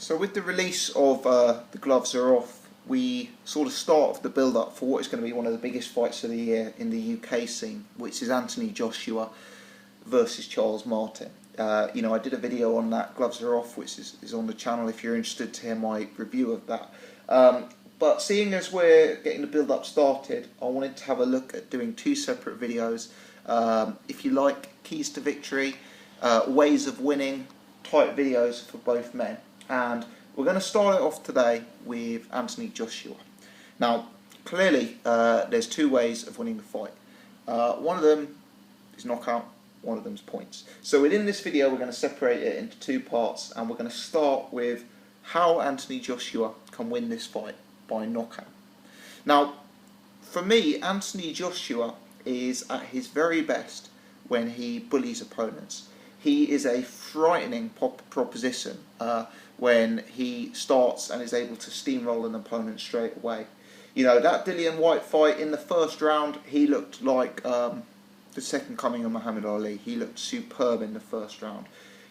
So with the release of The Gloves Are Off, we sort of start the build-up for what is going to be one of the biggest fights of the year in the UK scene, which is Anthony Joshua versus Charles Martin. I did a video on that, Gloves Are Off, which is on the channel if you're interested to hear my review of that. But seeing as we're getting the build-up started, I wanted to have a look at doing two separate videos. If you like, keys to victory, ways of winning type videos for both men. And we're going to start it off today with Anthony Joshua. Now, clearly, there's two ways of winning the fight. One of them is knockout, one of them is points. So within this video, we're going to separate it into two parts, and we're going to start with how Anthony Joshua can win this fight by knockout. Now, for me, Anthony Joshua is at his very best when he bullies opponents. He is a frightening proposition when he starts and is able to steamroll an opponent straight away. You know, that Dillian Whyte fight in the first round, he looked like the second coming of Muhammad Ali. He looked superb in the first round.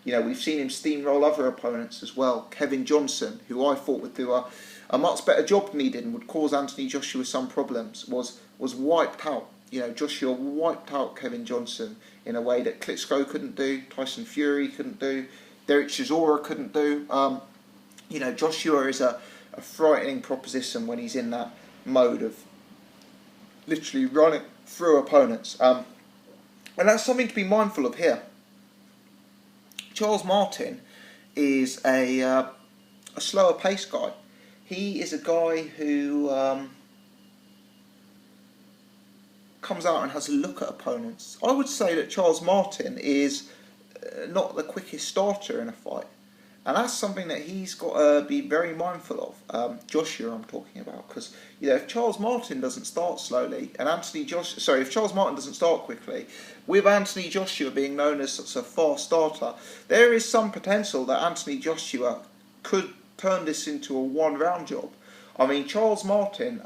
You know, we've seen him steamroll other opponents as well. Kevin Johnson, who I thought would do a much better job than he did and would cause Anthony Joshua some problems, was wiped out. You know, Joshua wiped out Kevin Johnson in a way that Klitschko couldn't do, Tyson Fury couldn't do, Derek Chisora couldn't do. Joshua is a frightening proposition when he's in that mode of literally running through opponents. And that's something to be mindful of here. Charles Martin is a slower pace guy. He is a guy who comes out and has a look at opponents. I would say that Charles Martin is not the quickest starter in a fight, and that's something that he's got to be very mindful of. Joshua, I'm talking about, because if Charles Martin doesn't start slowly and if Charles Martin doesn't start quickly, with Anthony Joshua being known as such a fast starter, there is some potential that Anthony Joshua could turn this into a one-round job. I mean, Charles Martin,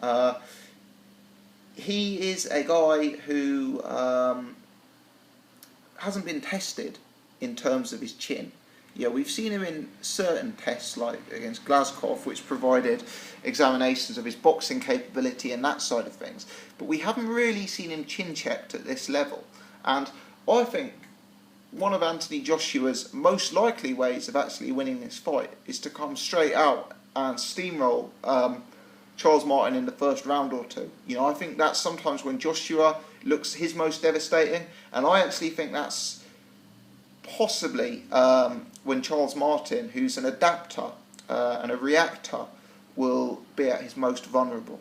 he is a guy who hasn't been tested in terms of his chin. Yeah, we've seen him in certain tests, like against Glasgow, which provided examinations of his boxing capability and that side of things. But we haven't really seen him chin checked at this level. And I think one of Anthony Joshua's most likely ways of actually winning this fight is to come straight out and steamroll Charles Martin in the first round or two. I think that's sometimes when Joshua looks his most devastating, and I actually think that's possibly when Charles Martin, who's an adapter and a reactor, will be at his most vulnerable.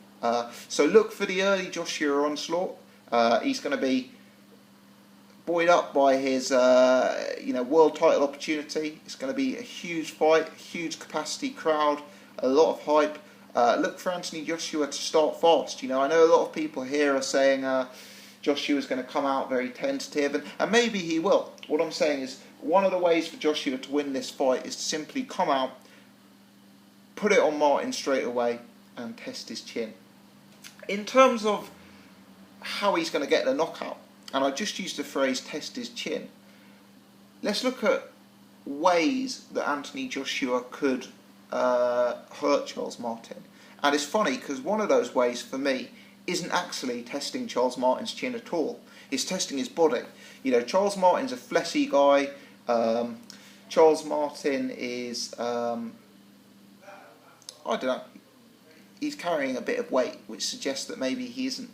So look for the early Joshua onslaught. He's going to be buoyed up by his world title opportunity. It's going to be a huge fight, huge capacity crowd, a lot of hype. Look for Anthony Joshua to start fast. I know a lot of people here are saying Joshua's going to come out very tentative, and maybe he will. What I'm saying is, one of the ways for Joshua to win this fight is to simply come out, put it on Martin straight away, and test his chin. In terms of how he's going to get the knockout, and I just used the phrase test his chin, let's look at ways that Anthony Joshua could hurt Charles Martin. And it's funny because one of those ways for me isn't actually testing Charles Martin's chin at all. It's testing his body. Charles Martin's a fleshy guy. Charles Martin is, I don't know, he's carrying a bit of weight, which suggests that maybe he isn't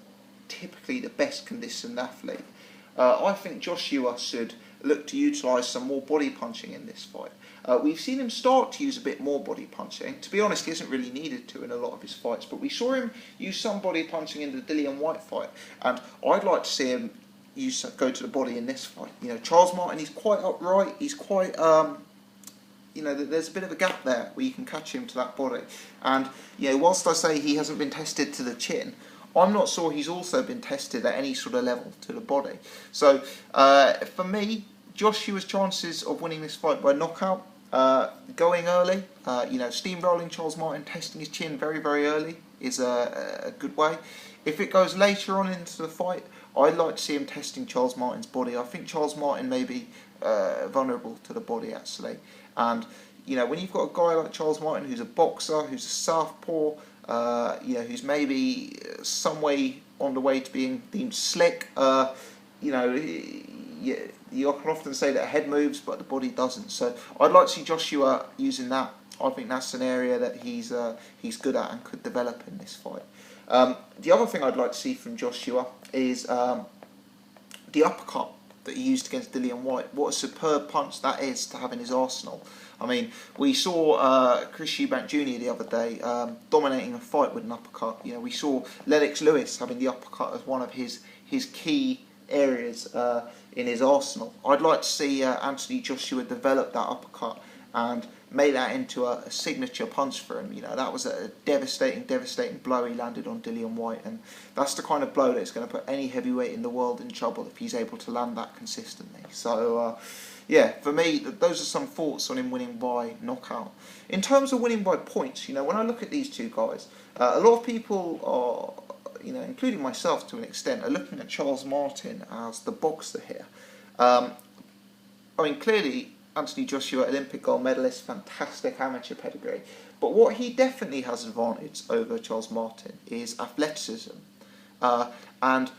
typically the best conditioned athlete. I think Joshua should look to utilise some more body punching in this fight. We've seen him start to use a bit more body punching. To be honest, he hasn't really needed to in a lot of his fights, but we saw him use some body punching in the Dillian Whyte fight, and I'd like to see him go to the body in this fight. Charles Martin, he's quite upright, he's quite, there's a bit of a gap there where you can catch him to that body. And, whilst I say he hasn't been tested to the chin, I'm not sure he's also been tested at any sort of level to the body. So, for me, Joshua's chances of winning this fight by knockout, going early, steamrolling Charles Martin, testing his chin very, very early is a good way. If it goes later on into the fight, I'd like to see him testing Charles Martin's body. I think Charles Martin may be vulnerable to the body, actually. And when you've got a guy like Charles Martin who's a boxer, who's a southpaw, who's maybe some way on the way to being deemed slick, you can often say that head moves, but the body doesn't. So I'd like to see Joshua using that. I think that's an area that he's good at and could develop in this fight. The other thing I'd like to see from Joshua is the uppercut that he used against Dillian Whyte. What a superb punch that is to have in his arsenal. I mean, we saw Chris Eubank Jr. the other day dominating a fight with an uppercut. We saw Lennox Lewis having the uppercut as one of his key areas in his arsenal. I'd like to see Anthony Joshua develop that uppercut and make that into a signature punch for him. That was a devastating blow he landed on Dillian Whyte, and that's the kind of blow that's going to put any heavyweight in the world in trouble if he's able to land that consistently. So, for me, those are some thoughts on him winning by knockout. In terms of winning by points, when I look at these two guys, a lot of people are, including myself to an extent, are looking at Charles Martin as the boxer here. Clearly, Anthony Joshua, Olympic gold medalist, fantastic amateur pedigree. But what he definitely has advantage over Charles Martin is athleticism. And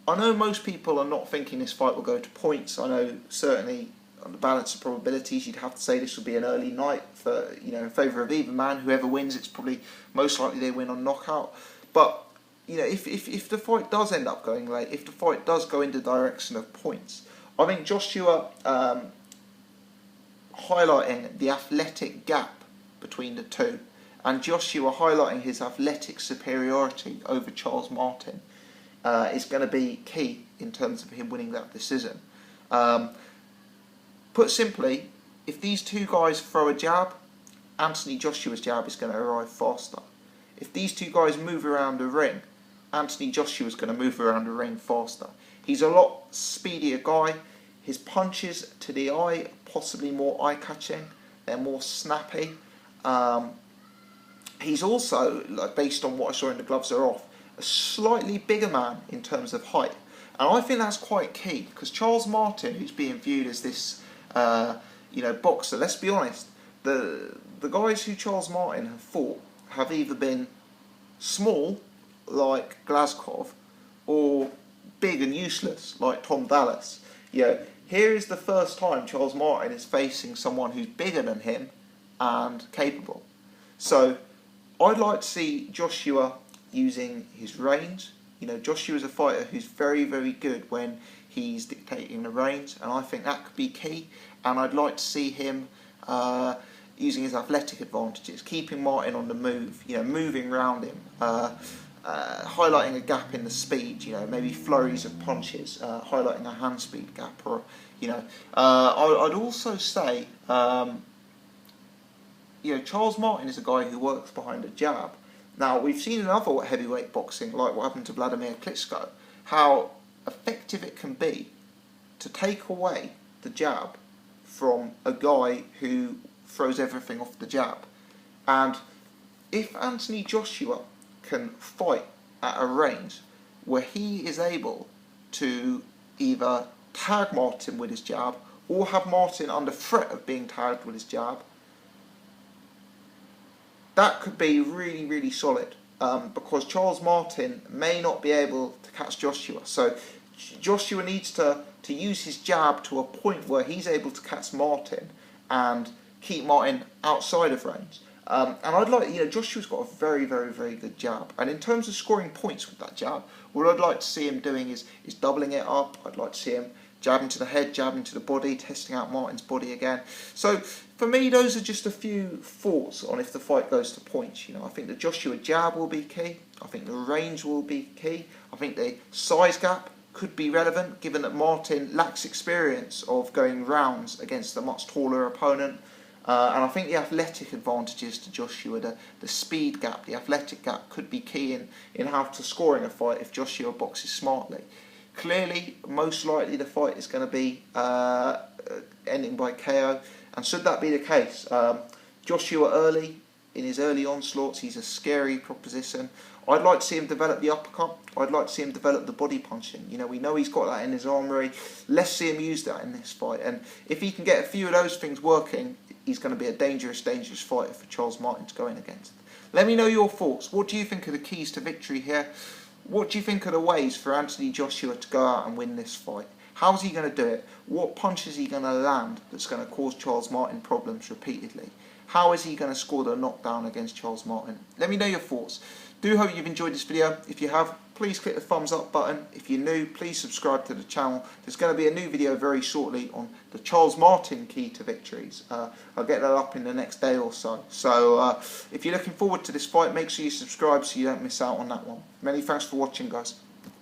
I know most people are not thinking this fight will go to points. I know certainly on the balance of probabilities, you'd have to say this will be an early night for in favour of either man. Whoever wins, it's probably most likely they win on knockout. But if the fight does end up going late, if the fight does go in the direction of points, I think Joshua highlighting the athletic gap between the two, and Joshua highlighting his athletic superiority over Charles Martin is going to be key in terms of him winning that decision. Put simply, if these two guys throw a jab, Anthony Joshua's jab is going to arrive faster. If these two guys move around the ring, Anthony Joshua's going to move around the ring faster. He's a lot speedier guy. His punches to the eye, possibly more eye-catching. They're more snappy. He's also, based on what I saw in the gloves are off, a slightly bigger man in terms of height. And I think that's quite key, because Charles Martin, who's being viewed as this, boxer, let's be honest, the guys who Charles Martin have fought have either been small, like Glazkov, or big and useless, like Tom Dallas. Here is the first time Charles Martin is facing someone who's bigger than him and capable. So I'd like to see Joshua using his range. Joshua's a fighter who's very, very good when he's dictating the range, and I think that could be key. And I'd like to see him using his athletic advantages, keeping Martin on the move, moving around him, highlighting a gap in the speed, maybe flurries of punches, highlighting a hand speed gap, or I'd also say Charles Martin is a guy who works behind a jab. Now, we've seen in other heavyweight boxing, like what happened to Vladimir Klitschko, how effective it can be to take away the jab from a guy who throws everything off the jab. And if Anthony Joshua can fight at a range where he is able to either tag Martin with his jab or have Martin under threat of being tagged with his jab, that could be really, really solid, because Charles Martin may not be able to catch Joshua. So Joshua needs to use his jab to a point where he's able to catch Martin and keep Martin outside of range. And I'd like, Joshua's got a very, very, very good jab. And in terms of scoring points with that jab, what I'd like to see him doing is doubling it up. I'd like to see him jabbing to the head, jabbing to the body, testing out Martin's body again. So for me, those are just a few thoughts on if the fight goes to points. I think the Joshua jab will be key. I think the range will be key. I think the size gap could be relevant, given that Martin lacks experience of going rounds against a much taller opponent. And I think the athletic advantages to Joshua, the speed gap, the athletic gap, could be key in how to scoring a fight if Joshua boxes smartly. Clearly, most likely the fight is going to be ending by KO, and should that be the case, Joshua in his early onslaughts, he's a scary proposition. I'd like to see him develop the uppercut. I'd like to see him develop the body punching. We know he's got that in his armoury. Let's see him use that in this fight, and if he can get a few of those things working, he's going to be a dangerous fighter for Charles Martin to go in against. Let me know your thoughts. What do you think are the keys to victory here? What do you think are the ways for Anthony Joshua to go out and win this fight? How's he going to do it? What punch is he going to land that's going to cause Charles Martin problems repeatedly? How is he going to score the knockdown against Charles Martin? Let me know your thoughts. Do hope you've enjoyed this video. If you have, please click the thumbs up button. If you're new, please subscribe to the channel. There's going to be a new video very shortly on the Charles Martin key to victories. I'll get that up in the next day or so. So if you're looking forward to this fight, make sure you subscribe so you don't miss out on that one. Many thanks for watching, guys.